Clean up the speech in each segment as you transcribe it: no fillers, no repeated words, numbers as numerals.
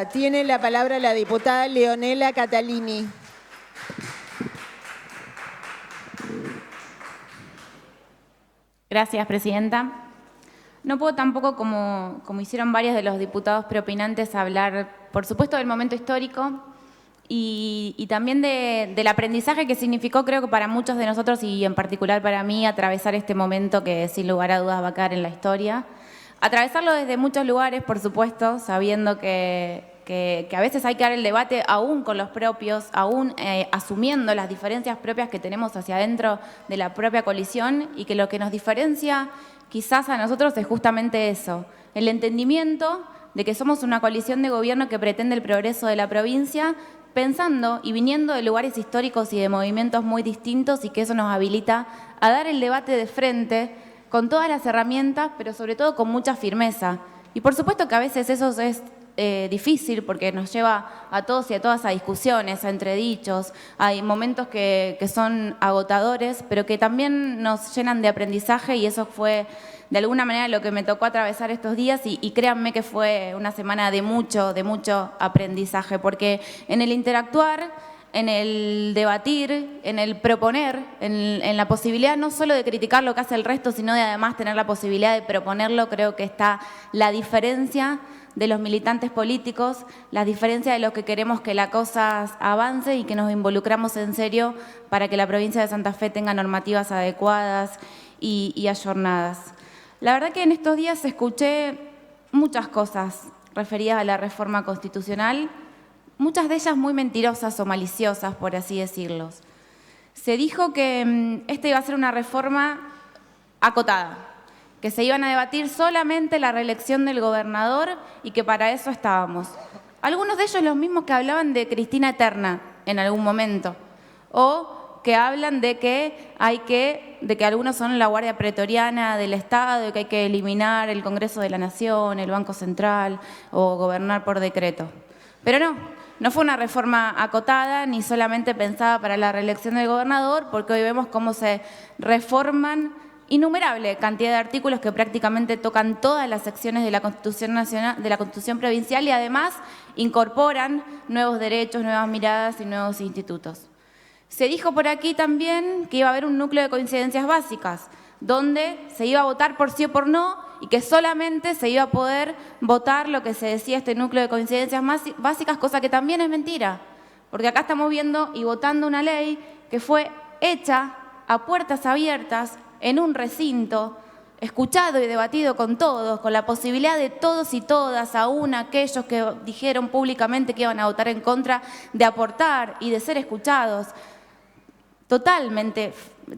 Tiene la palabra la diputada Leonela Catalini. Gracias, presidenta. No puedo tampoco, como hicieron varios de los diputados preopinantes, hablar, por supuesto, del momento histórico y también del aprendizaje que significó, creo que para muchos de nosotros y en particular para mí, atravesar este momento que sin lugar a dudas va a quedar en la historia. Atravesarlo desde muchos lugares, por supuesto, sabiendo que a veces hay que dar el debate aún con los propios, aún asumiendo las diferencias propias que tenemos hacia adentro de la propia coalición y que lo que nos diferencia quizás a nosotros es justamente eso, el entendimiento de que somos una coalición de gobierno que pretende el progreso de la provincia, pensando y viniendo de lugares históricos y de movimientos muy distintos y que eso nos habilita a dar el debate de frente con todas las herramientas, pero sobre todo con mucha firmeza. Y por supuesto que a veces eso es difícil porque nos lleva a todos y a todas a discusiones, a entredichos, hay momentos que son agotadores, pero que también nos llenan de aprendizaje y eso fue de alguna manera lo que me tocó atravesar estos días y créanme que fue una semana de mucho aprendizaje, porque en el interactuar, en el debatir, en el proponer, en la posibilidad no solo de criticar lo que hace el resto, sino de además tener la posibilidad de proponerlo, creo que está la diferencia de los militantes políticos, la diferencia de los que queremos que la cosa avance y que nos involucramos en serio para que la provincia de Santa Fe tenga normativas adecuadas y ayornadas. La verdad que en estos días escuché muchas cosas referidas a la reforma constitucional, muchas de ellas muy mentirosas o maliciosas, por así decirlo. Se dijo que esta iba a ser una reforma acotada, que se iban a debatir solamente la reelección del gobernador y que para eso estábamos. Algunos de ellos los mismos que hablaban de Cristina Eterna en algún momento, o que hablan de que algunos son la Guardia Pretoriana del Estado y que hay que eliminar el Congreso de la Nación, el Banco Central o gobernar por decreto. Pero no fue una reforma acotada ni solamente pensada para la reelección del gobernador, porque hoy vemos cómo se reforman innumerable cantidad de artículos que prácticamente tocan todas las secciones de la Constitución Nacional, de la Constitución Provincial y además incorporan nuevos derechos, nuevas miradas y nuevos institutos. Se dijo por aquí también que iba a haber un núcleo de coincidencias básicas, donde se iba a votar por sí o por no y que solamente se iba a poder votar lo que se decía este núcleo de coincidencias básicas, cosa que también es mentira, porque acá estamos viendo y votando una ley que fue hecha a puertas abiertas en un recinto, escuchado y debatido con todos, con la posibilidad de todos y todas, aún aquellos que dijeron públicamente que iban a votar en contra, de aportar y de ser escuchados. Totalmente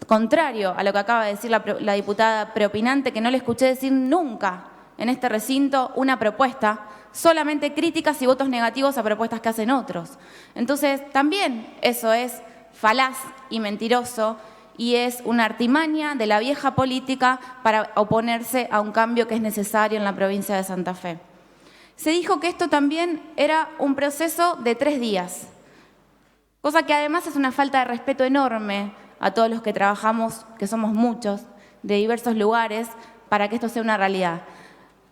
contrario a lo que acaba de decir la diputada preopinante, que no le escuché decir nunca en este recinto una propuesta, solamente críticas y votos negativos a propuestas que hacen otros. Entonces, también eso es falaz y mentiroso y es una artimaña de la vieja política para oponerse a un cambio que es necesario en la provincia de Santa Fe. Se dijo que esto también era un proceso de 3 días. Cosa que además es una falta de respeto enorme a todos los que trabajamos, que somos muchos, de diversos lugares, para que esto sea una realidad.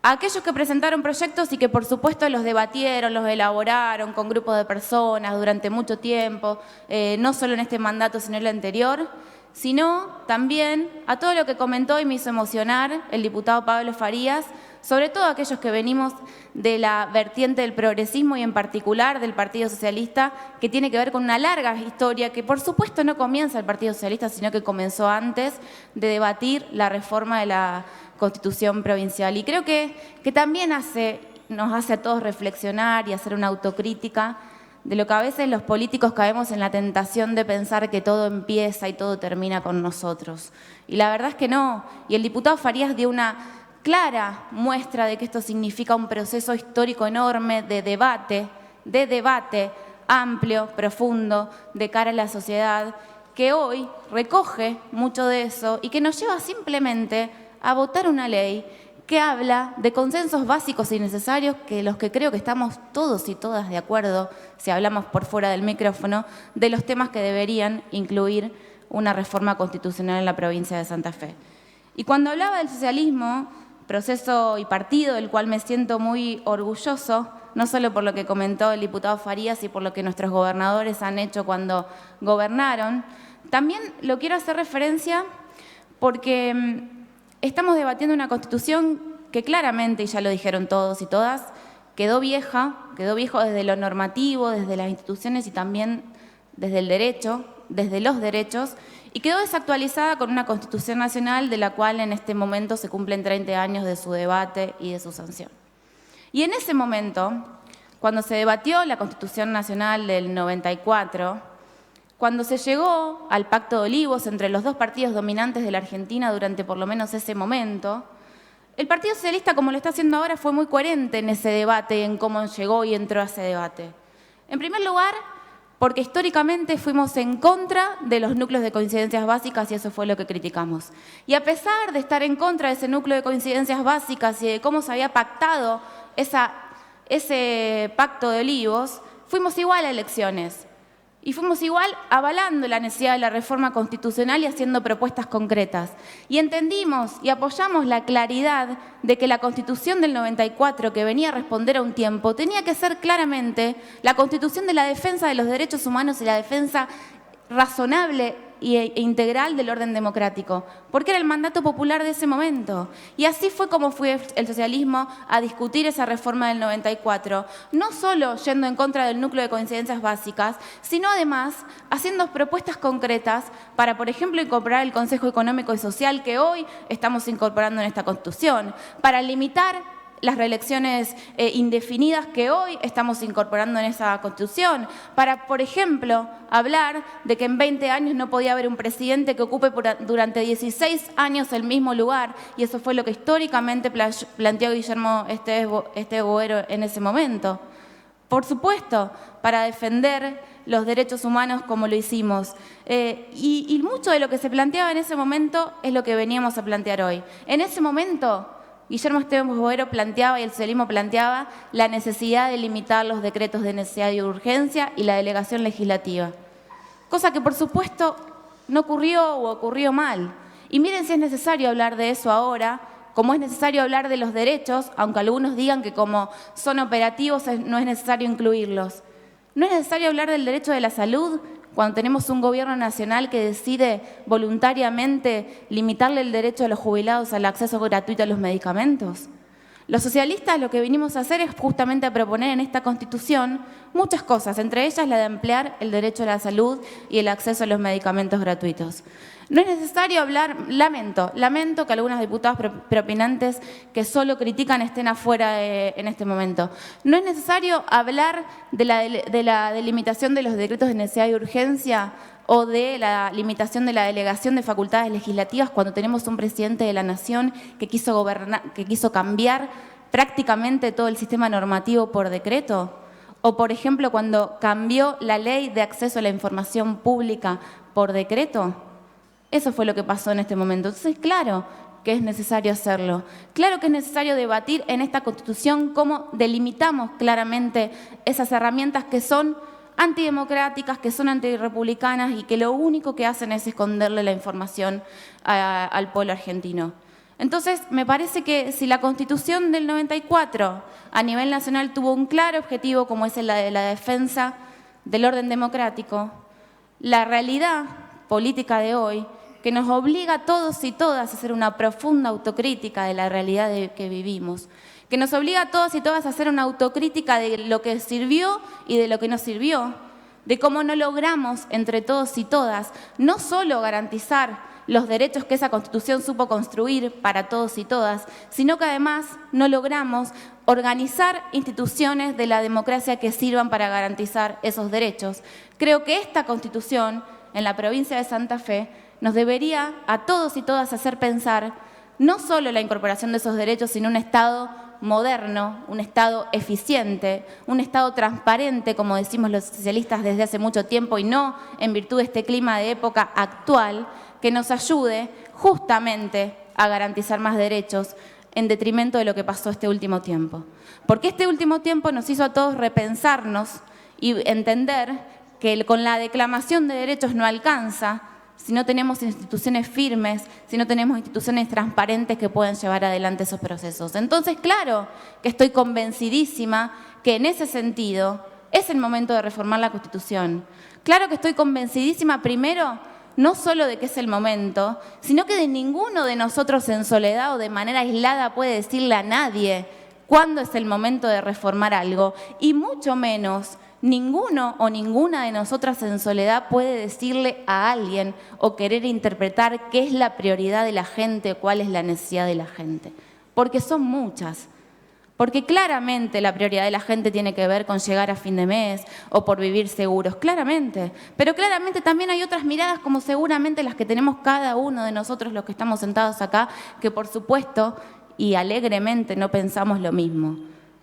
A aquellos que presentaron proyectos y que por supuesto los debatieron, los elaboraron con grupos de personas durante mucho tiempo, no solo en este mandato sino en el anterior, sino también a todo lo que comentó y me hizo emocionar el diputado Pablo Farías, sobre todo aquellos que venimos de la vertiente del progresismo y en particular del Partido Socialista, que tiene que ver con una larga historia que por supuesto no comienza el Partido Socialista, sino que comenzó antes de debatir la reforma de la Constitución Provincial. Y creo que también nos hace a todos reflexionar y hacer una autocrítica de lo que a veces los políticos caemos en la tentación de pensar que todo empieza y todo termina con nosotros. Y la verdad es que no. Y el diputado Farías dio una clara muestra de que esto significa un proceso histórico enorme de debate amplio, profundo, de cara a la sociedad, que hoy recoge mucho de eso y que nos lleva simplemente a votar una ley que habla de consensos básicos y necesarios, que los que creo que estamos todos y todas de acuerdo, si hablamos por fuera del micrófono, de los temas que deberían incluir una reforma constitucional en la provincia de Santa Fe. Y cuando hablaba del socialismo, proceso y partido del cual me siento muy orgulloso, no solo por lo que comentó el diputado Farías y por lo que nuestros gobernadores han hecho cuando gobernaron, también lo quiero hacer referencia porque estamos debatiendo una Constitución que claramente, y ya lo dijeron todos y todas, quedó viejo desde lo normativo, desde las instituciones y también desde el derecho, desde los derechos, y quedó desactualizada con una Constitución Nacional de la cual en este momento se cumplen 30 años de su debate y de su sanción. Y en ese momento, cuando se debatió la Constitución Nacional del 94, cuando se llegó al Pacto de Olivos entre los dos partidos dominantes de la Argentina durante por lo menos ese momento, el Partido Socialista, como lo está haciendo ahora, fue muy coherente en ese debate y en cómo llegó y entró a ese debate. En primer lugar, porque históricamente fuimos en contra de los núcleos de coincidencias básicas y eso fue lo que criticamos. Y a pesar de estar en contra de ese núcleo de coincidencias básicas y de cómo se había pactado ese Pacto de Olivos, fuimos igual a elecciones. Y fuimos igual avalando la necesidad de la reforma constitucional y haciendo propuestas concretas. Y entendimos y apoyamos la claridad de que la Constitución del 94, que venía a responder a un tiempo, tenía que ser claramente la Constitución de la defensa de los derechos humanos y la defensa razonable e integral del orden democrático, porque era el mandato popular de ese momento. Y así fue como fue el socialismo a discutir esa reforma del 94, no solo yendo en contra del núcleo de coincidencias básicas, sino además haciendo propuestas concretas para, por ejemplo, incorporar el Consejo Económico y Social que hoy estamos incorporando en esta Constitución, para limitar las reelecciones indefinidas que hoy estamos incorporando en esa Constitución, para, por ejemplo, hablar de que en 20 años no podía haber un presidente que ocupe durante 16 años el mismo lugar, y eso fue lo que históricamente planteó Guillermo Esteves Boero en ese momento. Por supuesto, para defender los derechos humanos como lo hicimos. Y mucho de lo que se planteaba en ese momento es lo que veníamos a plantear hoy. En ese momento, Guillermo Esteves Boero planteaba y el socialismo planteaba la necesidad de limitar los decretos de necesidad y urgencia y la delegación legislativa. Cosa que, por supuesto, no ocurrió o ocurrió mal. Y miren si es necesario hablar de eso ahora, como es necesario hablar de los derechos, aunque algunos digan que como son operativos no es necesario incluirlos. No es necesario hablar del derecho de la salud cuando tenemos un gobierno nacional que decide voluntariamente limitarle el derecho de los jubilados al acceso gratuito a los medicamentos. Los socialistas lo que vinimos a hacer es justamente a proponer en esta Constitución muchas cosas, entre ellas la de ampliar el derecho a la salud y el acceso a los medicamentos gratuitos. No es necesario hablar, lamento que algunos diputados preopinantes que solo critican estén afuera en este momento. No es necesario hablar de la delimitación de los decretos de necesidad y urgencia o de la limitación de la delegación de facultades legislativas cuando tenemos un presidente de la Nación que quiso cambiar prácticamente todo el sistema normativo por decreto. O, por ejemplo, cuando cambió la ley de acceso a la información pública por decreto. Eso fue lo que pasó en este momento. Entonces, claro que es necesario hacerlo. Claro que es necesario debatir en esta Constitución cómo delimitamos claramente esas herramientas que son antidemocráticas, que son antirrepublicanas y que lo único que hacen es esconderle la información al pueblo argentino. Entonces, me parece que si la Constitución del 94 a nivel nacional tuvo un claro objetivo como es el de la defensa del orden democrático, la realidad política de hoy, que nos obliga a todos y todas a hacer una profunda autocrítica de la realidad que vivimos, que nos obliga a todos y todas a hacer una autocrítica de lo que sirvió y de lo que no sirvió, de cómo no logramos entre todos y todas no solo garantizar los derechos que esa Constitución supo construir para todos y todas, sino que además no logramos organizar instituciones de la democracia que sirvan para garantizar esos derechos. Creo que esta Constitución en la provincia de Santa Fe nos debería a todos y todas hacer pensar no solo la incorporación de esos derechos, sino un Estado moderno, un Estado eficiente, un Estado transparente, como decimos los socialistas desde hace mucho tiempo y no en virtud de este clima de época actual, que nos ayude justamente a garantizar más derechos en detrimento de lo que pasó este último tiempo. Porque este último tiempo nos hizo a todos repensarnos y entender que con la declamación de derechos no alcanza, si no tenemos instituciones firmes, si no tenemos instituciones transparentes que puedan llevar adelante esos procesos. Entonces, claro que estoy convencidísima que en ese sentido es el momento de reformar la Constitución. Claro que estoy convencidísima, primero, no solo de que es el momento, sino que de ninguno de nosotros en soledad o de manera aislada puede decirle a nadie cuándo es el momento de reformar algo, y mucho menos ninguno o ninguna de nosotras en soledad puede decirle a alguien o querer interpretar qué es la prioridad de la gente o cuál es la necesidad de la gente, porque son muchas. Porque claramente la prioridad de la gente tiene que ver con llegar a fin de mes o por vivir seguros, claramente. Pero claramente también hay otras miradas como seguramente las que tenemos cada uno de nosotros los que estamos sentados acá, que por supuesto y alegremente no pensamos lo mismo.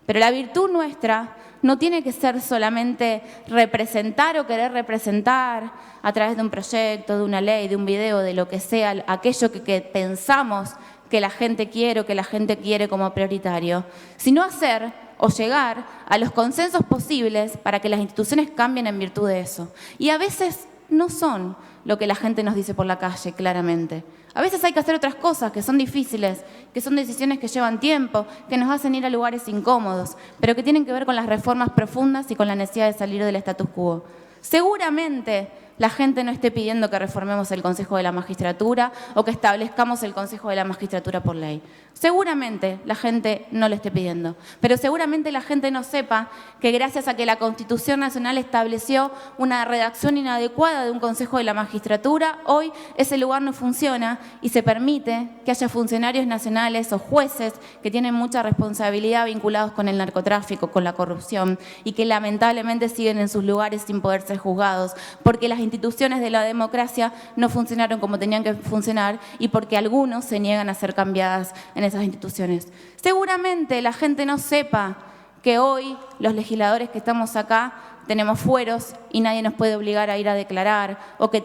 Pero la virtud nuestra no tiene que ser solamente representar o querer representar a través de un proyecto, de una ley, de un video, de lo que sea, aquello que pensamos que la gente quiere o que la gente quiere como prioritario, sino hacer o llegar a los consensos posibles para que las instituciones cambien en virtud de eso. Y a veces no son lo que la gente nos dice por la calle, claramente. A veces hay que hacer otras cosas que son difíciles, que son decisiones que llevan tiempo, que nos hacen ir a lugares incómodos, pero que tienen que ver con las reformas profundas y con la necesidad de salir del status quo. Seguramente la gente no esté pidiendo que reformemos el Consejo de la Magistratura o que establezcamos el Consejo de la Magistratura por ley. Seguramente la gente no lo esté pidiendo, pero seguramente la gente no sepa que gracias a que la Constitución Nacional estableció una redacción inadecuada de un Consejo de la Magistratura, hoy ese lugar no funciona y se permite que haya funcionarios nacionales o jueces que tienen mucha responsabilidad vinculados con el narcotráfico, con la corrupción y que lamentablemente siguen en sus lugares sin poder ser juzgados porque las instituciones de la democracia no funcionaron como tenían que funcionar y porque algunos se niegan a ser cambiadas en esas instituciones. Seguramente la gente no sepa que hoy los legisladores que estamos acá tenemos fueros y nadie nos puede obligar a ir a declarar, o que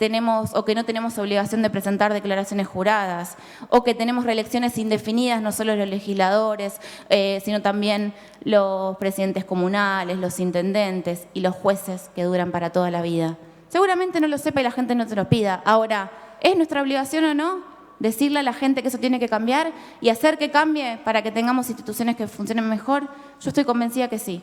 no tenemos obligación de presentar declaraciones juradas, o que tenemos reelecciones indefinidas, no solo los legisladores, sino también los presidentes comunales, los intendentes y los jueces que duran para toda la vida. Seguramente no lo sepa y la gente no se lo pida. Ahora, ¿es nuestra obligación o no decirle a la gente que eso tiene que cambiar y hacer que cambie para que tengamos instituciones que funcionen mejor? Yo estoy convencida que sí.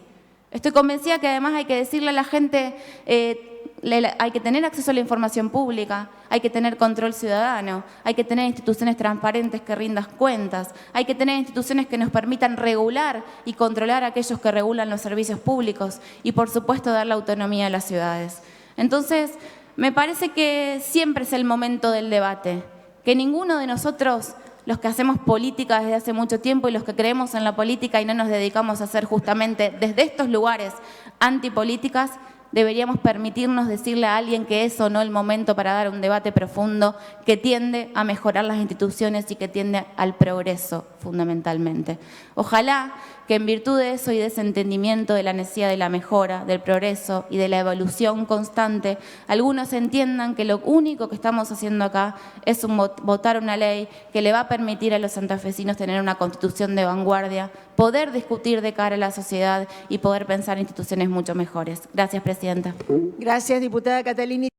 Estoy convencida que además hay que decirle a la gente, hay que tener acceso a la información pública, hay que tener control ciudadano, hay que tener instituciones transparentes que rindan cuentas, hay que tener instituciones que nos permitan regular y controlar a aquellos que regulan los servicios públicos y, por supuesto, dar la autonomía a las ciudades. Entonces, me parece que siempre es el momento del debate, que ninguno de nosotros, los que hacemos política desde hace mucho tiempo y los que creemos en la política y no nos dedicamos a hacer justamente desde estos lugares antipolíticas, deberíamos permitirnos decirle a alguien que es o no el momento para dar un debate profundo que tiende a mejorar las instituciones y que tiende al progreso fundamentalmente. Ojalá que en virtud de eso y de ese entendimiento de la necesidad de la mejora, del progreso y de la evolución constante, algunos entiendan que lo único que estamos haciendo acá es votar una ley que le va a permitir a los santafesinos tener una constitución de vanguardia, poder discutir de cara a la sociedad y poder pensar en instituciones mucho mejores. Gracias, Presidenta. Gracias, diputada Catalini.